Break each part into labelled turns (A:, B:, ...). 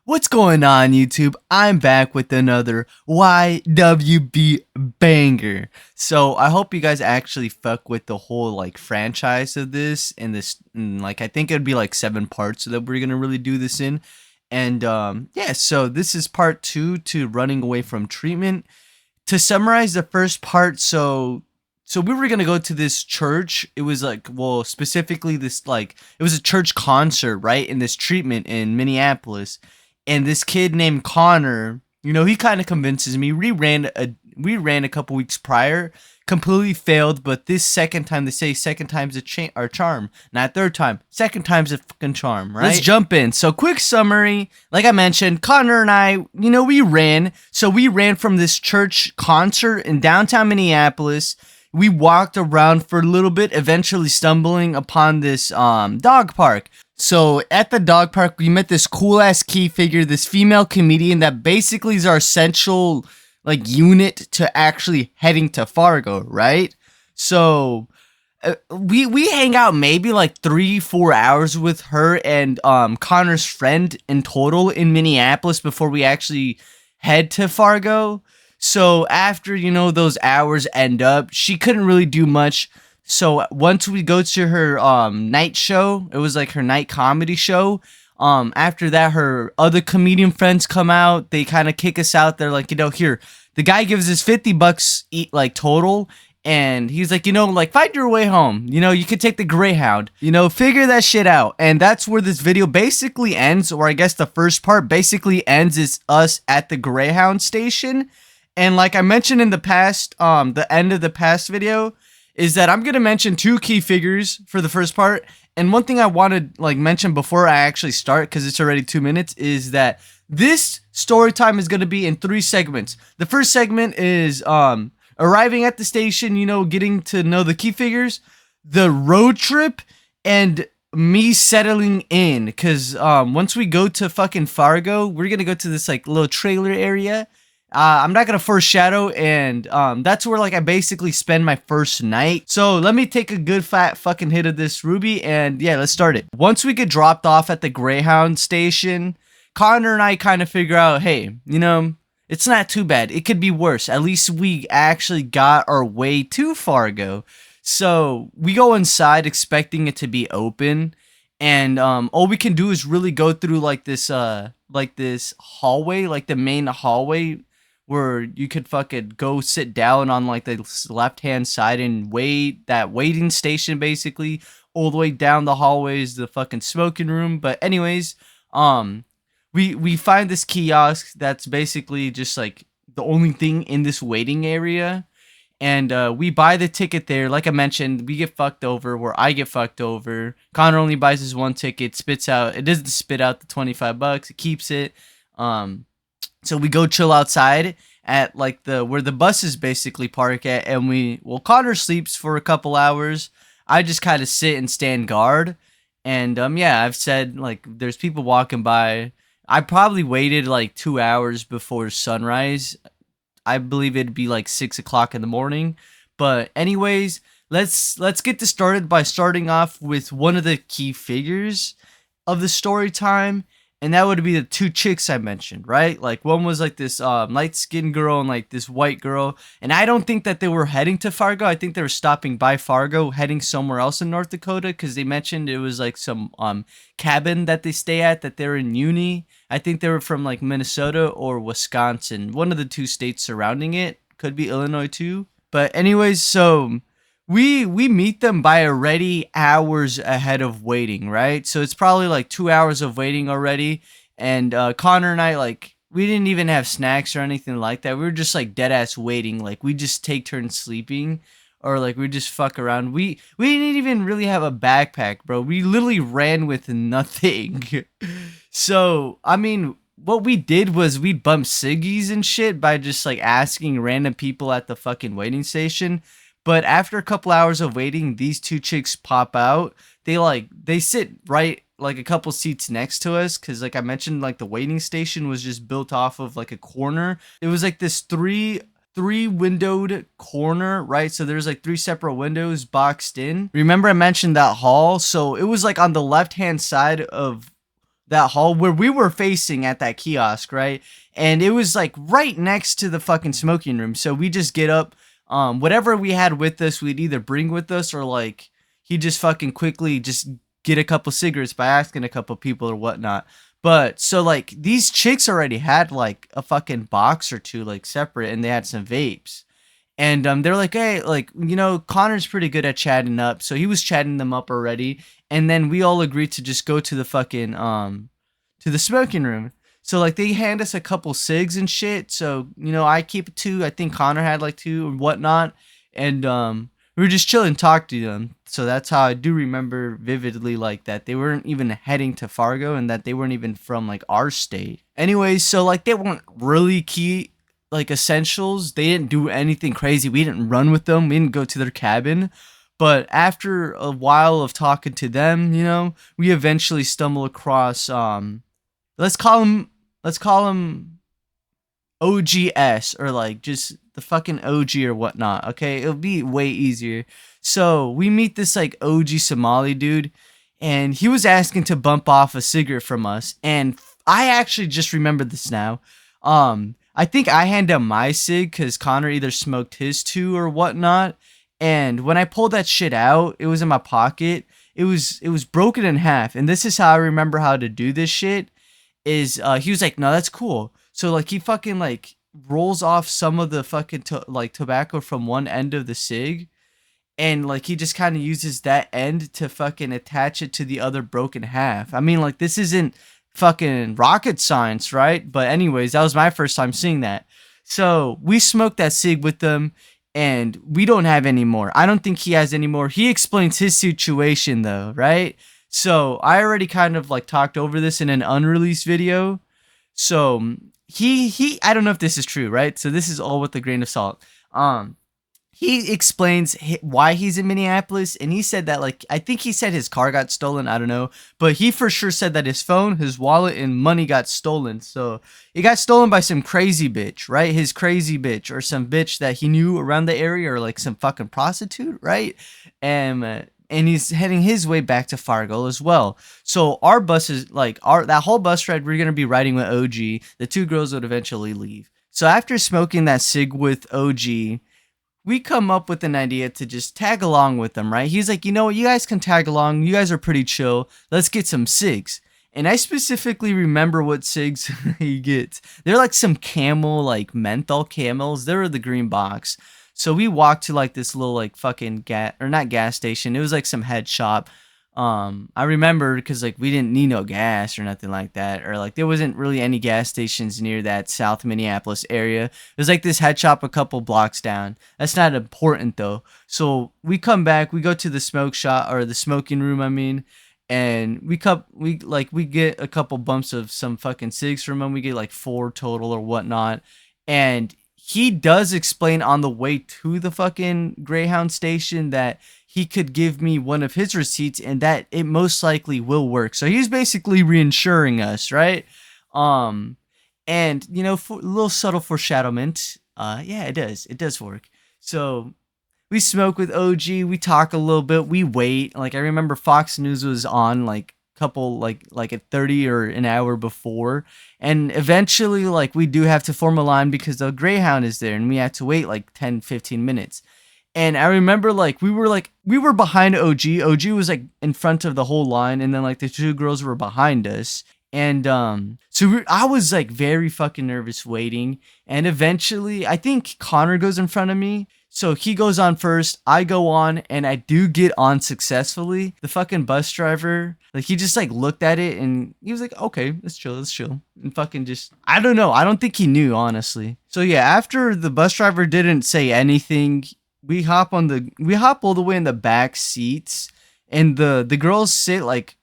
A: What's going on, YouTube? I'm back with another YWB banger. So I hope you guys actually fuck with the whole franchise of this and I think it'd be like 7 parts that we're gonna really do this in. And yeah, so this is part 2 to running away from treatment. To summarize the first part, so we were gonna go to this church. It was specifically it was a church concert, right? In this treatment in Minneapolis. And this kid named Connor, he kind of convinces me. We ran a couple weeks prior, completely failed, but this second time, they say second time's a charm, not third time. Second time's a fucking charm, right? Let's jump in. So quick summary, like I mentioned, Connor and I, we ran. So we ran from this church concert in downtown Minneapolis. We walked around for a little bit, eventually stumbling upon this dog park. So at the dog park, we met this cool ass key figure, this female comedian that basically is our central unit to actually heading to Fargo, right? So we hang out maybe 3-4 hours with her and Connor's friend in total in Minneapolis before we actually head to Fargo. So after those hours end up, she couldn't really do much. So once we go to her night show, it was her night comedy show. After that, her other comedian friends come out. They kind of kick us out. They're like, here, the guy gives us $50 total, and he's like, find your way home. You could take the Greyhound. Figure that shit out. And that's where this video basically ends, or I guess the first part basically ends is us at the Greyhound station. And like I mentioned in the past, the end of the past video is that I'm going to mention 2 key figures for the first part. And one thing I want to mention before I actually start, because it's already 2 minutes, is that this story time is going to be in 3 segments. The first segment is arriving at the station, getting to know the key figures, the road trip, and me settling in. Because once we go to fucking Fargo, we're going to go to this little trailer area. I'm not gonna foreshadow, and that's where I basically spend my first night. So let me take a good fat fucking hit of this Ruby, and yeah, let's start it. Once we get dropped off at the Greyhound station, Connor and I kind of figure out, hey, it's not too bad. It could be worse. At least we actually got our way to Fargo. So we go inside expecting it to be open, and all we can do is really go through this hallway, the main hallway, where you could fucking go sit down on the left-hand side and wait. That waiting station, basically, all the way down the hallway is the fucking smoking room. But anyways, we find this kiosk that's basically just the only thing in this waiting area, and we buy the ticket there. Like I mentioned, we get fucked over, where I get fucked over. Connor only buys his 1 ticket, it doesn't spit out the $25, it keeps it. So we go chill outside at where the buses basically park at, and Connor sleeps for a couple hours. I just kind of sit and stand guard. And yeah, I've said there's people walking by. I probably waited 2 hours before sunrise. I believe it'd be 6 o'clock in the morning. But anyways, let's get this started by starting off with one of the key figures of the story time. And that would be the 2 chicks I mentioned, right? One was this light-skinned girl and this white girl. And I don't think that they were heading to Fargo. I think they were stopping by Fargo, heading somewhere else in North Dakota, because they mentioned it was some cabin that they stay at, that they're in uni. I think they were from Minnesota or Wisconsin, one of the 2 states surrounding it. Could be Illinois too. But anyways, so we meet them by already hours ahead of waiting, right? So it's probably 2 hours of waiting already. And Connor and I, we didn't even have snacks or anything like that. We were just dead ass waiting. We just take turns sleeping, or we just fuck around. We didn't even really have a backpack, bro. We literally ran with nothing. So I mean, what we did was we bumped ciggies and shit by just asking random people at the fucking waiting station. But after a couple hours of waiting, these 2 chicks pop out. They sit right a couple seats next to us, because I mentioned, the waiting station was just built off of a corner. It was this three windowed corner, right? So there's 3 separate windows boxed in. Remember I mentioned that hall? So it was on the left hand side of that hall where we were facing at that kiosk, right? And it was like right next to the fucking smoking room. So we just get up, whatever we had with us, we'd either bring with us or like he just fucking quickly just get a couple cigarettes by asking a couple people or whatnot. But so like these chicks already had like a fucking box or two like separate, and they had some vapes. And they're like, hey, like, you know, Connor's pretty good at chatting up, so he was chatting them up already. And then we all agreed to just go to the fucking to the smoking room. So like they hand us a couple cigs and shit. So, you know, I keep two. I think Connor had like two or whatnot. And we were just chilling, talking to them. So that's how I do remember vividly like that they weren't even heading to Fargo and that they weren't even from like our state. Anyways, so like they weren't really key like essentials. They didn't do anything crazy. We didn't run with them. We didn't go to their cabin. But after a while of talking to them, you know, we eventually stumble across let's call him OGS, or like just the fucking OG or whatnot. Okay, it'll be way easier. So we meet this like OG Somali dude, and he was asking to bump off a cigarette from us. And I actually just remembered this now. I think I handed him my cig because Connor either smoked his too or whatnot. And when I pulled that shit out, it was in my pocket. It was broken in half. And this is how I remember how to do this shit. Is he was like, no, that's cool. So like he fucking like rolls off some of the fucking like tobacco from one end of the cig, and like he just kind of uses that end to fucking attach it to the other broken half. I mean, like this isn't fucking rocket science, right? But anyways, that was my first time seeing that. So we smoked that cig with them, and we don't have any more. I don't think he has any more. He explains his situation though, right? So I already kind of like talked over this in an unreleased video. So he I don't know if this is true, right? So this is all with a grain of salt. He explains why he's in Minneapolis, and he said that like I think he said his car got stolen, I don't know, but he for sure said that his phone, his wallet, and money got stolen. So it got stolen by some crazy bitch, right? His crazy bitch, or some bitch that he knew around the area, or like some fucking prostitute, right? And he's heading his way back to Fargo as well. So our bus is like that whole bus ride we're gonna be riding with OG. The two girls would eventually leave. So after smoking that cig with OG, we come up with an idea to just tag along with them, right? He's like, you know what, you guys can tag along. You guys are pretty chill. Let's get some cigs. And I specifically remember what cigs he gets. They're like some camel, like menthol camels. They're the green box. So we walked to like this little like fucking not gas station. It was like some head shop. I remember because like we didn't need no gas or nothing like that, or like there wasn't really any gas stations near that South Minneapolis area. It was like this head shop a couple blocks down. That's not important though. So we come back, we go to the smoke shop, or the smoking room, I mean, and we get a couple bumps of some fucking cigs from him. We get like 4 total or whatnot, and he does explain on the way to the fucking Greyhound station that he could give me one of his receipts and that it most likely will work. So he's basically reinsuring us, right? And you know, for a little subtle foreshadowment, yeah, it does work. So we smoke with OG, we talk a little bit, we wait. Like I remember Fox News was on like couple like at 30 or an hour before, and eventually like we do have to form a line because the Greyhound is there, and we had to wait like 10-15 minutes. And I remember like we were behind OG was like in front of the whole line, and then like the 2 girls were behind us. And I was like very fucking nervous waiting, and eventually I think Connor goes in front of me. So he goes on first, I go on, and I do get on successfully. The fucking bus driver, like he just like looked at it and he was like, okay, let's chill. And fucking just, I don't know. I don't think he knew, honestly. So yeah, after the bus driver didn't say anything, we hop all the way in the back seats, and the girls sit like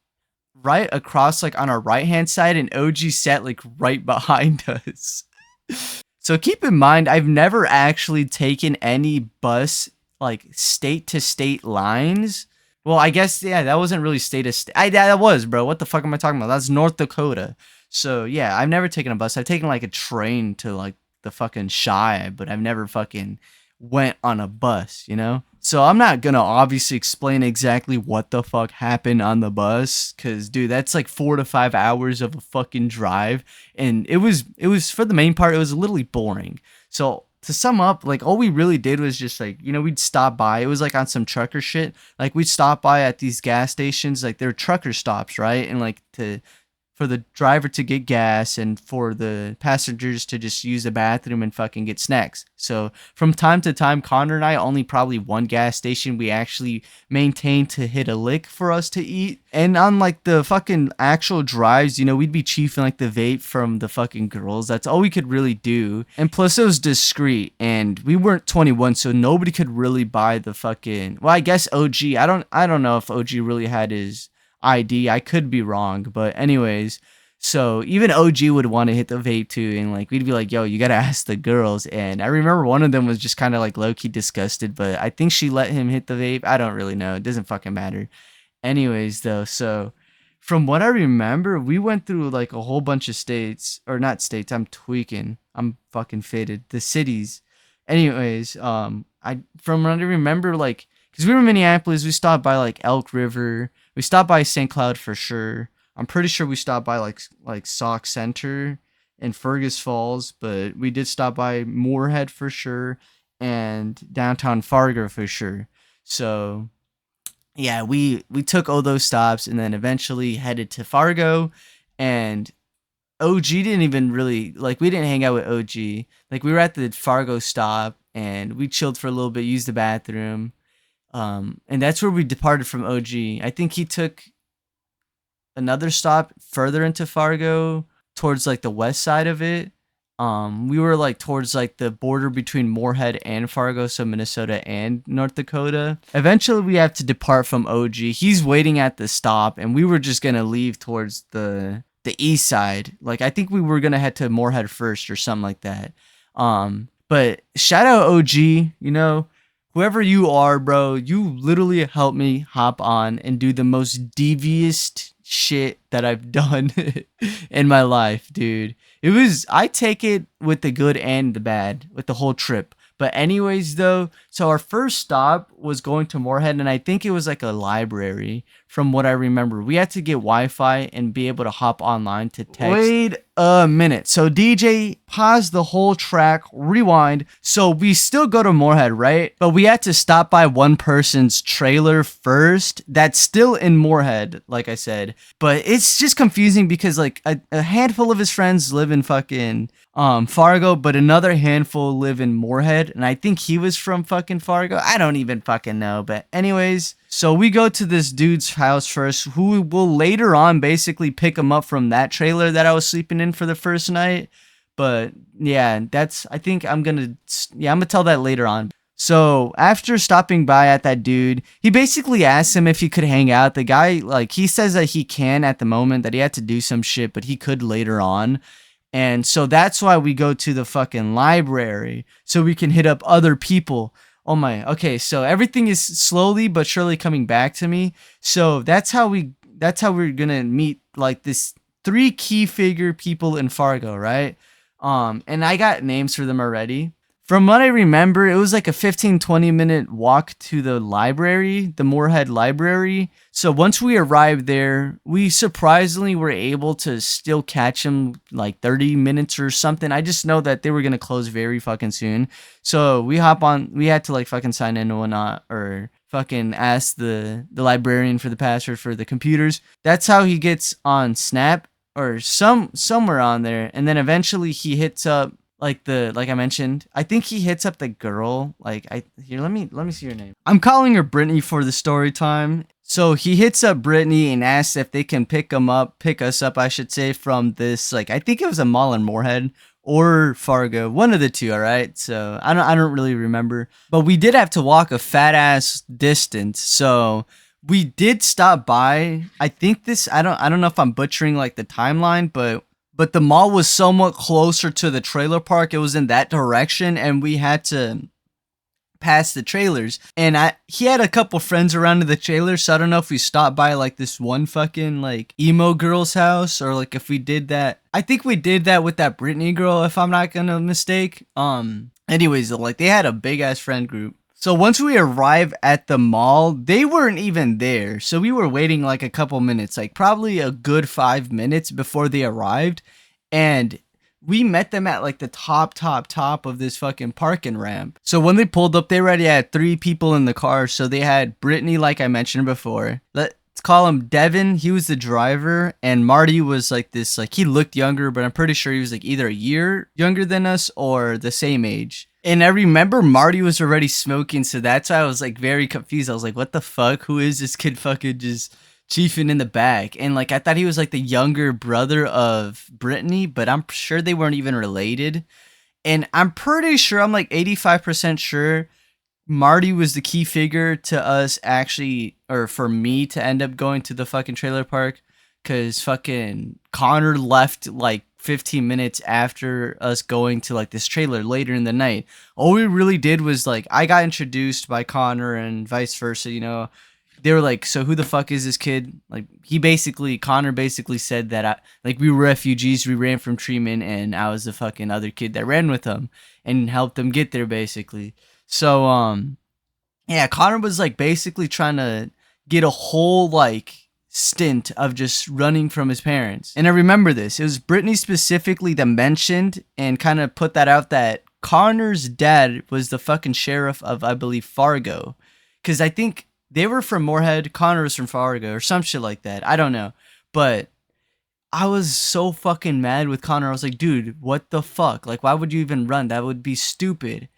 A: right across, like on our right hand side, and OG sat like right behind us. So keep in mind, I've never actually taken any bus like state to state lines. Well, I guess, yeah, that wasn't really state to state. That was, bro. What the fuck am I talking about? That's North Dakota. So yeah, I've never taken a bus. I've taken like a train to like the fucking Chi, but I've never fucking went on a bus, you know? So I'm not gonna obviously explain exactly what the fuck happened on the bus, cause dude, that's like 4 to 5 hours of a fucking drive, and it was for the main part, it was literally boring. So to sum up, like all we really did was just like, you know, we'd stop by. It was like on some trucker shit. Like we'd stop by at these gas stations, like they're trucker stops, right? And like to for the driver to get gas and for the passengers to just use the bathroom and fucking get snacks. So from time to time, Connor and I only probably one gas station we actually maintained to hit a lick for us to eat. And on like the fucking actual drives, you know, we'd be chiefing like the vape from the fucking girls. That's all we could really do. And plus it was discreet and we weren't 21, so nobody could really buy the fucking, well, I guess OG. I don't know if OG really had his ID. I could be wrong, but anyways, so even OG would want to hit the vape too, and like we'd be like, "Yo, you gotta ask the girls." And I remember one of them was just kind of like low key disgusted, but I think she let him hit the vape. I don't really know. It doesn't fucking matter. Anyways, though, so from what I remember, we went through like a whole bunch of states, or not states. I'm tweaking. I'm fucking faded. The cities. Anyways, I from what I remember, like, cause we were in Minneapolis, we stopped by like Elk River. We stopped by St. Cloud for sure. I'm pretty sure we stopped by like Sauk Center and Fergus Falls, but we did stop by Moorhead for sure and downtown Fargo for sure. So yeah, we took all those stops and then eventually headed to Fargo, and OG didn't even really like, we didn't hang out with OG. Like we were at the Fargo stop and we chilled for a little bit, used the bathroom. And that's where we departed from OG. I think he took another stop further into Fargo towards like the west side of it. We were like towards like the border between Moorhead and Fargo, so Minnesota and North Dakota. Eventually we have to depart from OG. He's waiting at the stop and we were just gonna leave towards the east side. Like I think we were gonna head to Moorhead first or something like that. But shout out OG, you know, whoever you are, bro, you literally helped me hop on and do the most devious shit that I've done in my life, dude. I take it with the good and the bad with the whole trip. But anyways, though, so our first stop was going to Moorhead, and I think it was like a library from what I remember. We had to get Wi-Fi and be able to hop online to text. Wait a minute. So DJ, pause the whole track, rewind. So we still go to Moorhead, right? But we had to stop by one person's trailer first. That's still in Moorhead, like I said. But it's just confusing because like a handful of his friends live in fucking Fargo, but another handful live in Moorhead, and I think he was from fucking Fargo. I don't even fucking know, but anyways, so we go to this dude's house first, who will later on basically pick him up from that trailer that I was sleeping in for the first night. But yeah, I think I'm gonna tell that later on. So after stopping by at that dude, he basically asked him if he could hang out. The guy, like, he says that he can at the moment, that he had to do some shit, but he could later on. And so that's why we go to the fucking library, so we can hit up other people. Oh my, okay, so everything is slowly but surely coming back to me. So that's how we're gonna meet like this 3 key figure people in Fargo, right? And I got names for them already. From what I remember, it was like a 15-20 minute walk to the library, the Moorhead Library. So once we arrived there, we surprisingly were able to still catch them like 30 minutes or something. I just know that they were going to close very fucking soon. So we had to like fucking sign in and whatnot, or fucking ask the librarian for the password for the computers. That's how he gets on Snap or somewhere on there. And then eventually he hits up like I mentioned, I think he hits up the girl. Here, let me see your name. I'm calling her Brittany for the story time. So he hits up Brittany and asks if they can pick us up, I should say, from this, like, I think it was a mall in Moorhead or Fargo, one of the two. All right, so I don't really remember, but we did have to walk a fat ass distance. So we did stop by. I think I don't know if I'm butchering like the timeline, but the mall was somewhat closer to the trailer park. It was in that direction, and we had to pass the trailers. And he had a couple friends around in the trailer, so I don't know if we stopped by like this one fucking like emo girl's house, or like if we did that. I think we did that with that Britney girl, if I'm not gonna mistake. Anyways, like they had a big ass friend group. So once we arrive at the mall, they weren't even there. So we were waiting like a couple minutes, like probably a good 5 minutes before they arrived. And we met them at like the top of this fucking parking ramp. So when they pulled up, they already had 3 people in the car. So they had Brittany, like I mentioned before. Let's call him Devin. He was the driver, and Marty was like this, like he looked younger, but I'm pretty sure he was like either a year younger than us or the same age. And I remember Marty was already smoking, so that's why I was like very confused. I was like, what the fuck? Who is this kid fucking just chiefing in the back? And like I thought he was like the younger brother of Brittany, but I'm sure they weren't even related. And I'm pretty sure, I'm like 85% sure Marty was the key figure to us actually, or for me to end up going to the fucking trailer park, because fucking Connor left like 15 minutes after us going to like this trailer later in the night. All we really did was like, I got introduced by Connor and vice versa, you know. They were like, so who the fuck is this kid? Like, Connor basically said that like we were refugees, we ran from treatment, and I was the fucking other kid that ran with them and helped them get there basically. So, yeah, Connor was like basically trying to get a whole like stint of just running from his parents. And I remember this. It was Brittany specifically that mentioned and kind of put that out that Connor's dad was the fucking sheriff of, I believe, Fargo. Because I think they were from Moorhead, Connor was from Fargo, or some shit like that. I don't know. But I was so fucking mad with Connor. I was like, dude, what the fuck? Like, why would you even run? That would be stupid.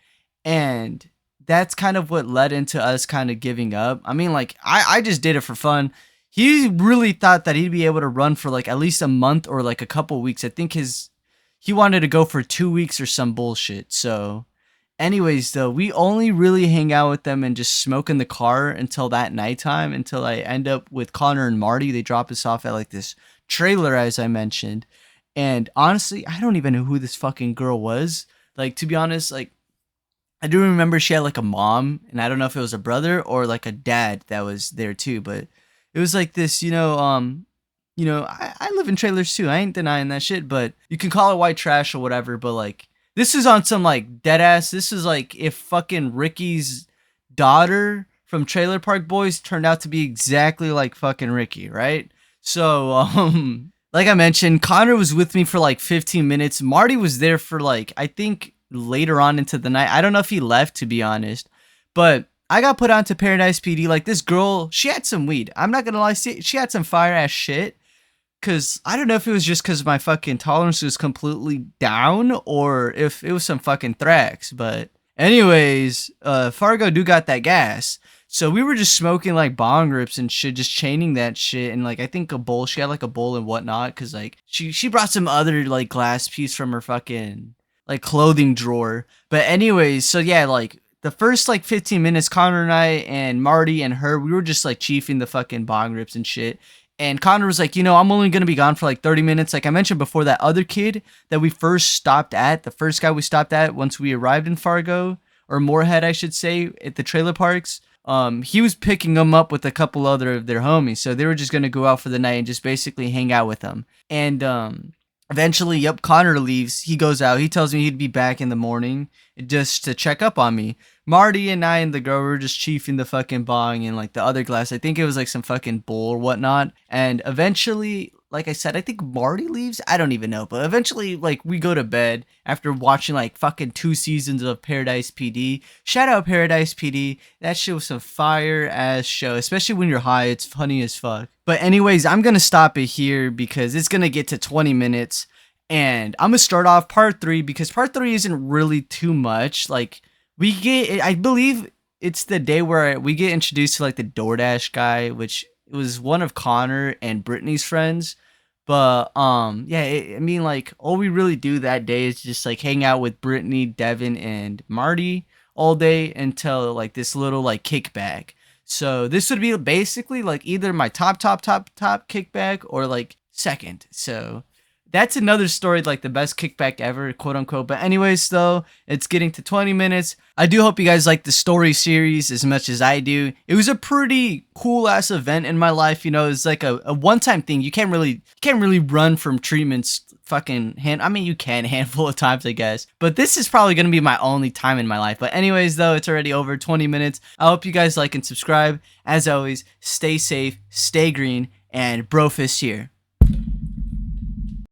A: And that's kind of what led into us kind of giving up. I mean, like, I just did it for fun. He really thought that he'd be able to run for like at least a month or like a couple weeks. I think he wanted to go for 2 weeks or some bullshit. So anyways, though, we only really hang out with them and just smoke in the car until that nighttime, until I end up with Connor and Marty. They drop us off at like this trailer, as I mentioned. And honestly, I don't even know who this fucking girl was. Like, to be honest, like, I do remember she had like a mom, and I don't know if it was a brother or like a dad that was there too, but it was like this, I live in trailers too. I ain't denying that shit, but you can call it white trash or whatever, but like this is on some like dead ass. This is like if fucking Ricky's daughter from Trailer Park Boys turned out to be exactly like fucking Ricky, right? So, like I mentioned, Connor was with me for like 15 minutes. Marty was there for like, I think later on into the night. I don't know if he left, to be honest, but I got put onto Paradise PD. Like this girl, she had some weed. I'm not gonna lie, she had some fire ass shit. Cause I don't know if it was just cause my fucking tolerance was completely down or if it was some fucking thrax. But anyways, Fargo do got that gas. So we were just smoking like bong rips and shit, just chaining that shit. And like, I think a bowl, she had like a bowl and whatnot. Cause like she brought some other like glass piece from her fucking like clothing drawer. But anyways, so yeah, like the first like 15 minutes, Connor and I and Marty and her, we were just like chiefing the fucking bong rips and shit. And Connor was like, I'm only going to be gone for like 30 minutes. Like I mentioned before, that other kid that we first stopped at, the first guy we stopped at once we arrived in Fargo, or Moorhead, I should say, at the trailer parks, he was picking them up with a couple other of their homies. So they were just going to go out for the night and just basically hang out with them. And eventually, yep, Connor leaves. He goes out. He tells me he'd be back in the morning just to check up on me. Marty and I and the girl were just chiefing the fucking bong and like the other glass. I think it was like some fucking bowl or whatnot. And eventually, like I said, I think Marty leaves. I don't even know. But eventually, like, we go to bed after watching like fucking 2 seasons of Paradise PD. Shout out Paradise PD. That shit was some fire ass show. Especially when you're high. It's funny as fuck. But anyways, I'm going to stop it here because it's going to get to 20 minutes. And I'm going to start off part 3 because part 3 isn't really too much. Like, I believe it's the day where we get introduced to like the DoorDash guy, which was one of Connor and Brittany's friends. But yeah, I mean, like, all we really do that day is just like hang out with Brittany, Devin, and Marty all day until like this little like kickback. So this would be basically like either my top kickback or like second. So that's another story, like the best kickback ever, quote unquote. But anyways, though, it's getting to 20 minutes. I do hope you guys like the story series as much as I do. It was a pretty cool ass event in my life. You know, it's like a one-time thing. You can't really run from treatments fucking I mean, you can handful of times, I guess, but this is probably gonna be my only time in my life. But anyways, though, it's already over 20 minutes. I hope you guys like and subscribe. As always, stay safe, stay green, and Brofist here.